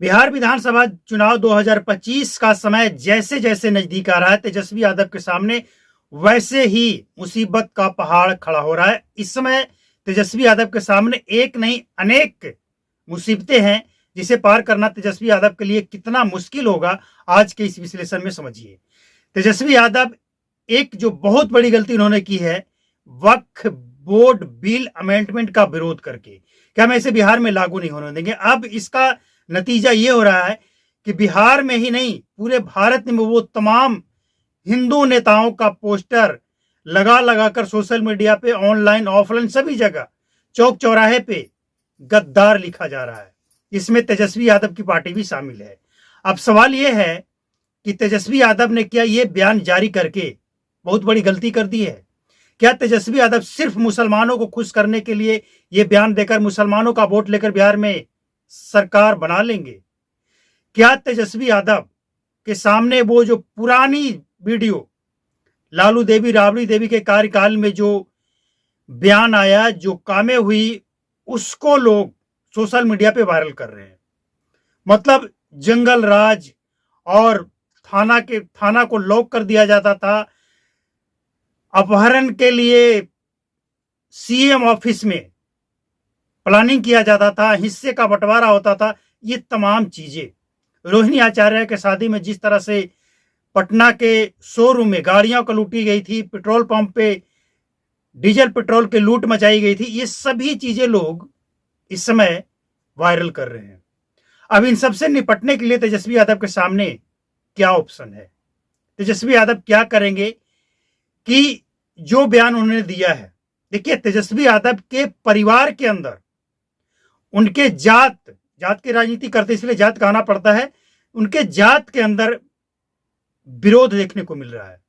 बिहार विधानसभा चुनाव 2025 का समय जैसे जैसे नजदीक आ रहा है, तेजस्वी यादव के सामने वैसे ही मुसीबत का पहाड़ खड़ा हो रहा है। इस समय तेजस्वी यादव के सामने एक नहीं अनेक मुसीबतें हैं, जिसे पार करना तेजस्वी यादव के लिए कितना मुश्किल होगा, आज के इस विश्लेषण में समझिए। तेजस्वी यादव एक जो बहुत बड़ी गलती उन्होंने की है, वक्फ बोर्ड बिल अमेंडमेंट का विरोध करके कि हम ऐसे बिहार में लागू नहीं होने देंगे। अब इसका नतीजा ये हो रहा है कि बिहार में ही नहीं, पूरे भारत में वो तमाम हिंदू नेताओं का पोस्टर लगा लगाकर सोशल मीडिया पे, ऑनलाइन ऑफलाइन सभी जगह, चौक चौराहे पे गद्दार लिखा जा रहा है। इसमें तेजस्वी यादव की पार्टी भी शामिल है। अब सवाल यह है कि तेजस्वी यादव ने क्या ये बयान जारी करके बहुत बड़ी गलती कर दी है? क्या तेजस्वी यादव सिर्फ मुसलमानों को खुश करने के लिए ये बयान देकर मुसलमानों का वोट लेकर बिहार में सरकार बना लेंगे? क्या तेजस्वी यादव के सामने वो जो पुरानी वीडियो लालू देवी राबड़ी देवी के कार्यकाल में जो बयान आया, जो कामें हुई, उसको लोग सोशल मीडिया पे वायरल कर रहे हैं? मतलब जंगल राज और थाना को लॉक कर दिया जाता था, अपहरण के लिए सीएम ऑफिस में प्लानिंग किया जाता था, हिस्से का बंटवारा होता था। ये तमाम चीजें रोहिणी आचार्य के शादी में जिस तरह से पटना के शोरूम में गाड़ियां को लूटी गई थी, पेट्रोल पंप पे डीजल पेट्रोल के लूट मचाई गई थी, ये सभी चीजें लोग इस समय वायरल कर रहे हैं। अब इन सबसे निपटने के लिए तेजस्वी यादव के सामने क्या ऑप्शन है? तेजस्वी यादव क्या करेंगे कि जो बयान उन्होंने दिया है, देखिए तेजस्वी यादव के परिवार के अंदर उनके जात की राजनीति करते इसलिए जात कहना पड़ता है, उनके जात के अंदर विरोध देखने को मिल रहा है।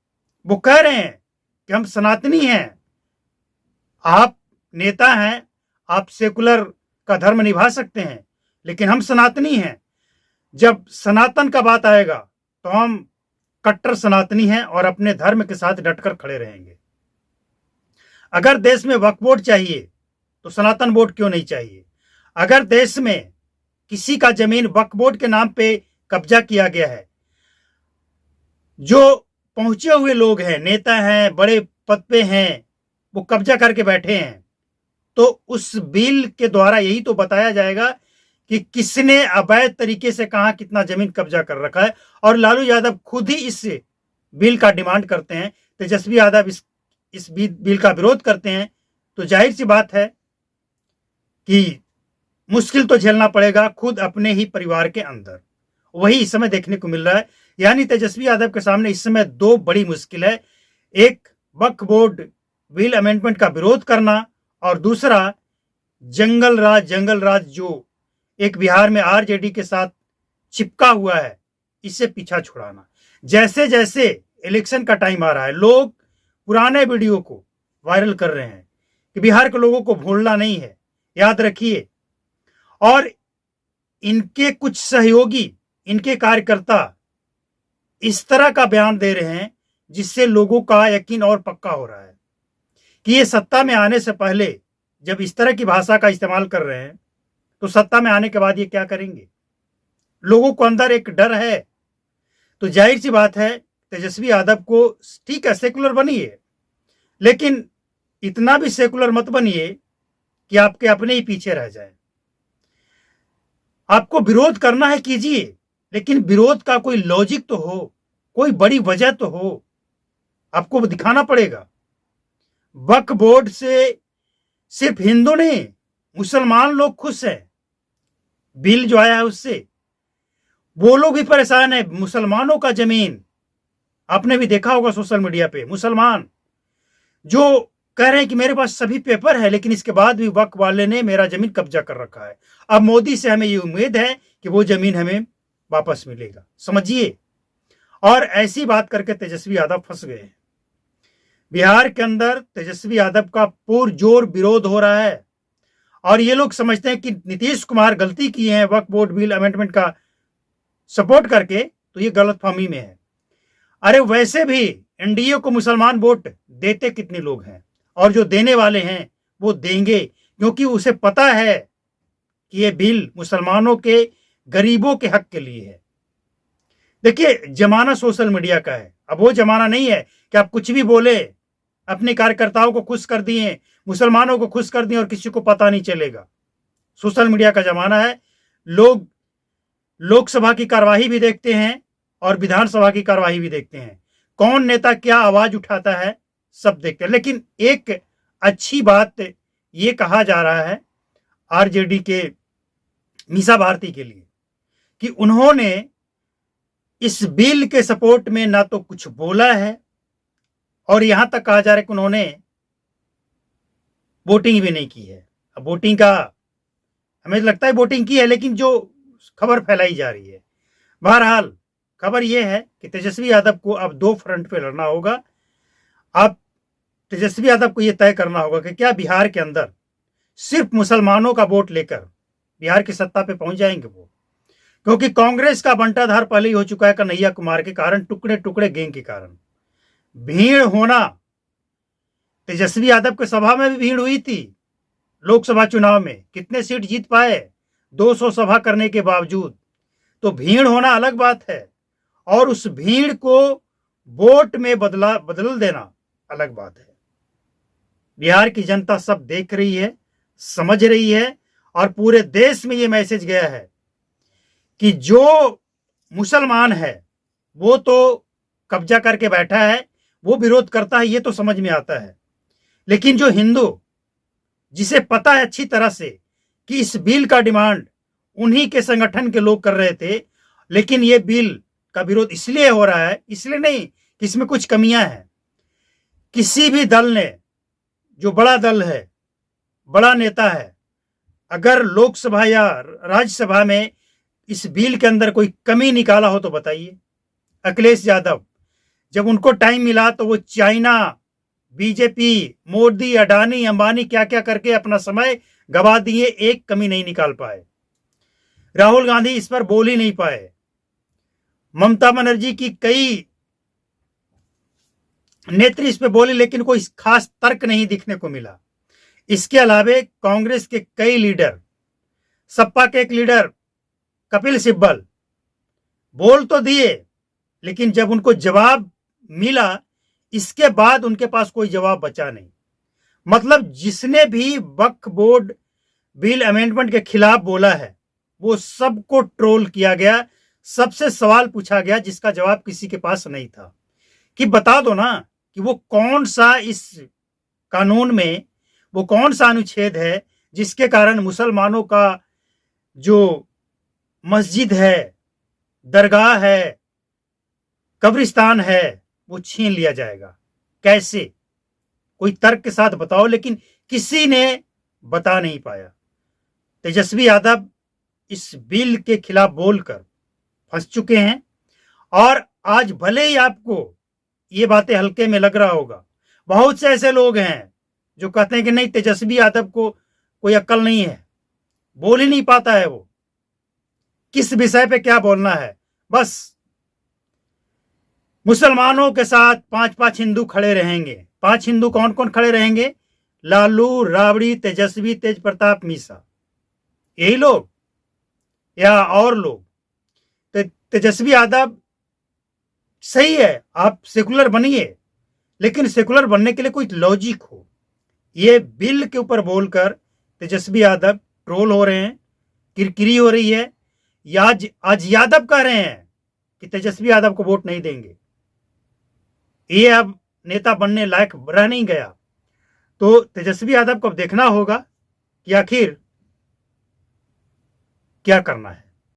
वो कह रहे हैं कि हम सनातनी हैं, आप नेता हैं, आप सेकुलर का धर्म निभा सकते हैं, लेकिन हम सनातनी हैं। जब सनातन का बात आएगा तो हम कट्टर सनातनी हैं और अपने धर्म के साथ डटकर खड़े रहेंगे। अगर देश में वक्फ बोर्ड चाहिए तो सनातन बोर्ड क्यों नहीं चाहिए? अगर देश में किसी का जमीन वक्फ बोर्ड के नाम पे कब्जा किया गया है, जो पहुंचे हुए लोग हैं, नेता हैं, बड़े पद पे हैं, वो कब्जा करके बैठे हैं, तो उस बिल के द्वारा यही तो बताया जाएगा कि किसने अवैध तरीके से कहां कितना जमीन कब्जा कर रखा है। और लालू यादव खुद ही इस बिल का डिमांड करते हैं, तेजस्वी यादव इस बिल का विरोध करते हैं, तो जाहिर सी बात है कि मुश्किल तो झेलना पड़ेगा खुद अपने ही परिवार के अंदर। वही इस समय देखने को मिल रहा है। यानी तेजस्वी यादव के सामने इस समय दो बड़ी मुश्किल है, एक वक्फ बोर्ड बिल अमेंडमेंट का विरोध करना, और दूसरा जंगल राज जो एक बिहार में आरजेडी के साथ चिपका हुआ है, इससे पीछा छुड़ाना। जैसे जैसे इलेक्शन का टाइम आ रहा है, लोग पुराने वीडियो को वायरल कर रहे हैं कि बिहार के लोगों को भूलना नहीं है, याद रखिए। और इनके कुछ सहयोगी, इनके कार्यकर्ता इस तरह का बयान दे रहे हैं जिससे लोगों का यकीन और पक्का हो रहा है कि ये सत्ता में आने से पहले जब इस तरह की भाषा का इस्तेमाल कर रहे हैं, तो सत्ता में आने के बाद ये क्या करेंगे? लोगों को अंदर एक डर है। तो जाहिर सी बात है, तेजस्वी यादव को ठीक है सेकुलर बनिए, लेकिन इतना भी सेकुलर मत बनिए कि आपके अपने ही पीछे रह जाए। आपको विरोध करना है कीजिए, लेकिन विरोध का कोई लॉजिक तो हो, कोई बड़ी वजह तो हो, आपको दिखाना पड़ेगा। वक्फ बोर्ड से सिर्फ हिंदू नहीं, मुसलमान लोग खुश हैं। बिल जो आया है उससे वो लोग भी परेशान है। मुसलमानों का जमीन, आपने भी देखा होगा सोशल मीडिया पे, मुसलमान जो कह रहे हैं कि मेरे पास सभी पेपर है, लेकिन इसके बाद भी वक्फ वाले ने मेरा जमीन कब्जा कर रखा है। अब मोदी से हमें ये उम्मीद है कि वो जमीन हमें वापस मिलेगा, समझिए। और ऐसी बात करके तेजस्वी यादव फंस गए हैं। बिहार के अंदर तेजस्वी यादव का पुरजोर विरोध हो रहा है, और ये लोग समझते हैं कि नीतीश कुमार गलती किए हैं वक्फ बोर्ड बिल अमेंडमेंट का सपोर्ट करके, तो ये गलतफहमी में है। अरे वैसे भी एनडीए को मुसलमान वोट देते कितने लोग हैं, और जो देने वाले हैं वो देंगे, क्योंकि उसे पता है कि ये बिल मुसलमानों के गरीबों के हक के लिए है। देखिए, जमाना सोशल मीडिया का है। अब वो जमाना नहीं है कि आप कुछ भी बोले, अपने कार्यकर्ताओं को खुश कर दिए, मुसलमानों को खुश कर दिए और किसी को पता नहीं चलेगा। सोशल मीडिया का जमाना है। लोग लोकसभा की कार्यवाही भी देखते हैं और विधानसभा की कार्यवाही भी देखते हैं। कौन नेता क्या आवाज उठाता है सब देखते हैं। लेकिन एक अच्छी बात ये कहा जा रहा है आरजेडी के मीसा भारती के लिए कि उन्होंने इस बिल के सपोर्ट में ना तो कुछ बोला है और यहां तक कहा जा रहा है कि उन्होंने वोटिंग भी नहीं की है। अब वोटिंग का हमें लगता है वोटिंग की है, लेकिन जो खबर फैलाई जा रही है, बहरहाल खबर यह है कि तेजस्वी यादव को अब दो फ्रंट पे लड़ना होगा। अब तेजस्वी यादव को यह तय करना होगा कि क्या बिहार के अंदर सिर्फ मुसलमानों का वोट लेकर बिहार की सत्ता पे पहुंच जाएंगे वो, क्योंकि कांग्रेस का बंटाधार पहले ही हो चुका है कन्हैया कुमार के कारण, टुकड़े टुकड़े गैंग के कारण। भीड़ होना, तेजस्वी यादव के सभा में भी भीड़ हुई थी। लोकसभा चुनाव में कितने सीट जीत पाए 200 सभा करने के बावजूद। तो भीड़ होना अलग बात है और उस भीड़ को वोट में बदल देना अलग बात है। बिहार की जनता सब देख रही है, समझ रही है और पूरे देश में यह मैसेज गया है कि जो मुसलमान है वो तो कब्जा करके बैठा है, वो विरोध करता है, ये तो समझ में आता है। लेकिन जो हिंदू, जिसे पता है अच्छी तरह से कि इस बिल का डिमांड उन्हीं के संगठन के लोग कर रहे थे, लेकिन ये बिल का विरोध इसलिए हो रहा है, इसलिए नहीं कि इसमें कुछ कमियां हैं। किसी भी दल ने, जो बड़ा दल है, बड़ा नेता है, अगर लोकसभा या राज्यसभा में इस बिल के अंदर कोई कमी निकाला हो तो बताइए। अखिलेश यादव जब उनको टाइम मिला तो वो चाइना, बीजेपी, मोदी, अडानी, अंबानी क्या क्या करके अपना समय गवा दिए, एक कमी नहीं निकाल पाए। राहुल गांधी इस पर बोल ही नहीं पाए। ममता बनर्जी की कई नेत्री इस पर बोली, लेकिन कोई खास तर्क नहीं दिखने को मिला। इसके अलावे कांग्रेस के कई लीडर, सपा के एक लीडर कपिल सिब्बल बोल तो दिए, लेकिन जब उनको जवाब मिला, इसके बाद उनके पास कोई जवाब बचा नहीं। मतलब जिसने भी वक्फ बोर्ड बिल अमेंडमेंट के खिलाफ बोला है, वो सबको ट्रोल किया गया, सबसे सवाल पूछा गया जिसका जवाब किसी के पास नहीं था कि बता दो ना कि वो कौन सा इस कानून में वो कौन सा अनुच्छेद है जिसके कारण मुसलमानों का जो मस्जिद है, दरगाह है, कब्रिस्तान है, वो छीन लिया जाएगा। कैसे? कोई तर्क के साथ बताओ। लेकिन किसी ने बता नहीं पाया। तेजस्वी यादव इस बिल के खिलाफ बोलकर फंस चुके हैं और आज भले ही आपको ये बातें हल्के में लग रहा होगा, बहुत से ऐसे लोग हैं जो कहते हैं कि नहीं, तेजस्वी यादव को कोई अक्ल नहीं है, बोल ही नहीं पाता है, वो किस विषय पे क्या बोलना है। बस मुसलमानों के साथ 5-5 हिंदू खड़े रहेंगे। 5 हिंदू कौन कौन खड़े रहेंगे? लालू, राबड़ी, तेजस्वी, तेज प्रताप, मीसा, यही लोग या और लोग। तेजस्वी यादव सही है, आप सेकुलर बनिए, लेकिन सेकुलर बनने के लिए कोई लॉजिक हो। ये बिल के ऊपर बोलकर तेजस्वी यादव ट्रोल हो रहे हैं, किरकिरी हो रही है। आज यादव कह रहे हैं कि तेजस्वी यादव को वोट नहीं देंगे। ये अब नेता बनने लायक रह नहीं गया। तो तेजस्वी यादव को अब देखना होगा कि आखिर क्या करना है।